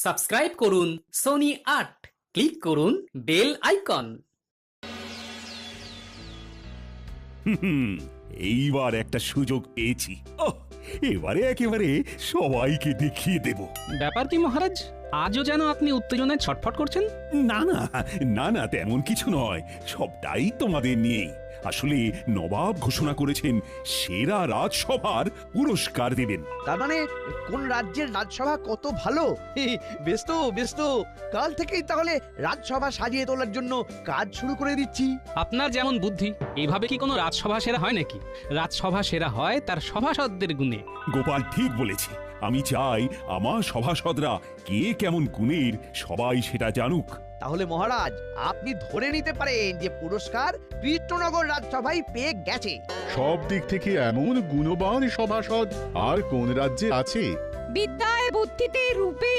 Subscribe করুন Sony ৮, click করুন bell icon. এইবার একটা সুযোগ পেয়েছি। এবারে একেবারে সবাইকে দেখিয়ে দেব। ব্যাপার কি মহারাজ, আজও যেন আপনি উত্তেজনায় ছটফট করছেন? না না না না, তেমন কিছু নয়, সবটাই তোমাদের নিয়েই। আসলে নবাব ঘোষণা করেছেন সেরা রাজসভার পুরস্কার দেবেন। তার মানে কোন রাজ্যের রাজসভা কত ভালো। বেশ তো কাল থেকেই তাহলে রাজসভা সাজিয়ে তোলার জন্য কাজ শুরু করে দিচ্ছি। আপনার যেমন বুদ্ধি, এইভাবে কি কোনো রাজসভা সেরা হয় নাকি? রাজসভা সেরা হয় তার সভাসদদের গুণে। গোপাল ঠিক বলেছে। আমি চাই আমার সভাসদরা কে কেমন গুণের সবাই সেটা জানুক। তাহলে মহারাজ আপনি ধরে নিতে পারেন যে পুরস্কার কৃষ্ণনগর রাজসভায় পেয়ে গেছে। সব দিক থেকে এমন গুণবান সভাসদ আর কোন রাজ্যে আছে? বিদ্যায় বুদ্ধিতে রূপে